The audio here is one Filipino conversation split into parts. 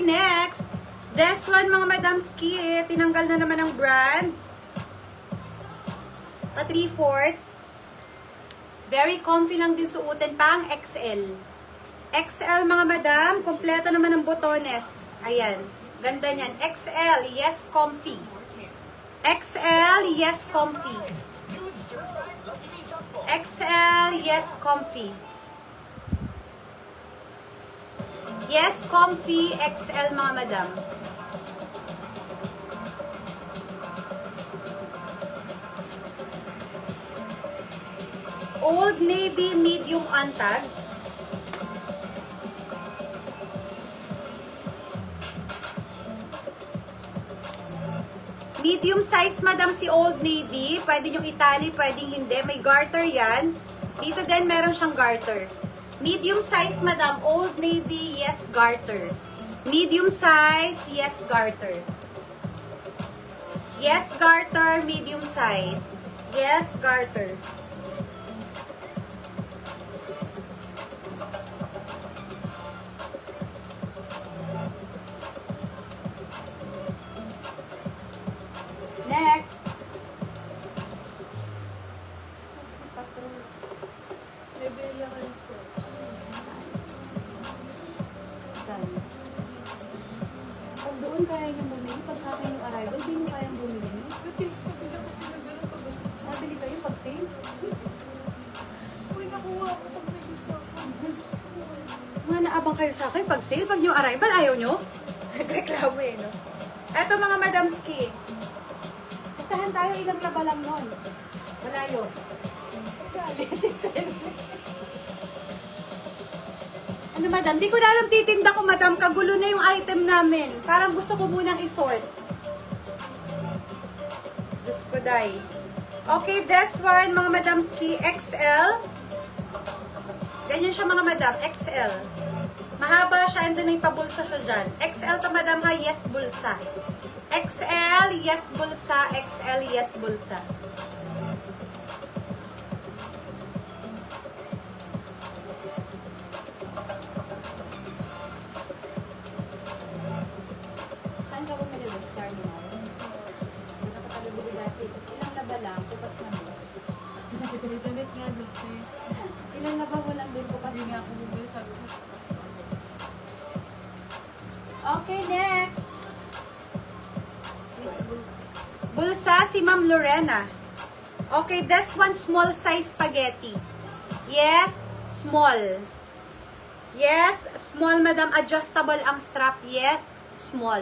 next. This one, mga madamski, tinanggal na naman ang brand. Pa 3/4. Very comfy lang din suotin, pang XL. XL, mga madam, kompleto naman ang botones. Ayan, ganda niyan. XL, yes, comfy. XL, yes, comfy. XL, yes, comfy. Yes, comfy, XL, mga madam. Old Navy medium untag. Medium size, madam, si Old Navy. Pwede nyo itali, pwedeng hindi. May garter yan. Dito din meron siyang garter. Medium size, madam. Old Navy, yes, garter. Medium size, yes, garter. Yes, garter, medium size. Yes, garter. Next. Pag doon kaya nyo bumili, pag sa akin yung arrival, di nyo kayang bumili. Nabili kayo pag sale? Uy, nakuha ako pag may gusto ako. Mga naabang kayo sa akin pag sale, pag yung arrival, ayaw nyo? Reklamo eh, no? Eto, mga madamski. Bastahan tayo, ilang laba lang nun. Malayo. Ano, madam? Di ko na alam titinda ko, madam. Kagulo na yung item namin. Parang gusto ko munang isort. Diyos ko, day. Okay, this one, mga madamski, XL. Ganyan siya, mga madam. XL. Mahaba siya, and then may pabulsa siya dyan. XL to, madam, ha? Yes, bulsa. XL, yes, bulsa. XL, yes, bulsa. Saan ka bumili ba? Sa terminal? Nakapagabili dati. Kasi ilang laba lang, kupas na mo. Damit nga dati. Ilang laba mo lang din, kupas Hindi na. nga ako bumili, sabi ko. Okay, next. Bulsa, si Ma'am Lorena. Okay, this one, small size spaghetti. Yes, small. Yes, small, madam. Adjustable ang strap. Yes, small.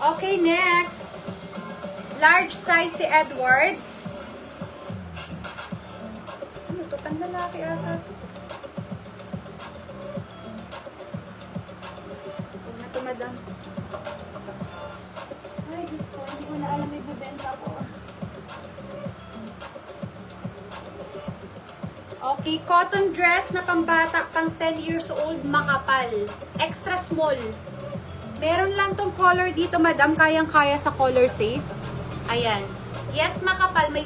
Okay, next. Large size si Edwards. Ano to? Panlalaki ata to. Huwag na to, madam. Ay, Diyos ko. Hindi ko na alam may bibenta ko. Okay, cotton dress na pambata, pang 10 years old, makapal. Extra small. Meron lang tong color dito, madam. Kayang-kaya sa color safe. Ayan. Yes, makapal. May